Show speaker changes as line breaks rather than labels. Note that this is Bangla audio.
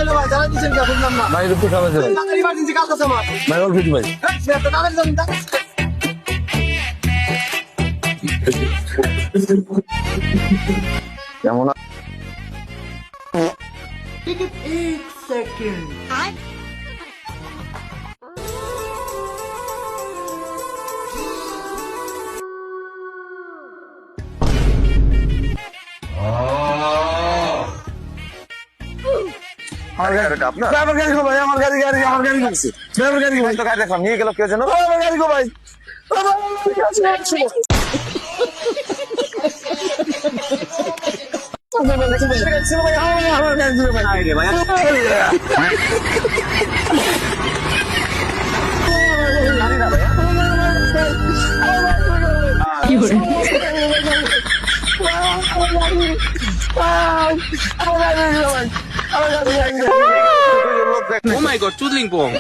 ভাই জানা দিচ্ছেন কে বুঝলাম না
ভাই একটু খাবে ভাই
ইমার্জেন্সি কাজ আছে আমার
ভাই অল্প একটু ভাই
তাড়াতাড়ি যান
কেমন আমার গাড়ি গো ভাই আমার গাড়ি করছে আমার গাড়ি ভাই তো গাড়ি দেখলাম নিয়ে গেল কেউ যেন আমার গাড়ি গো ভাই
Oh my god, Chudling Pong.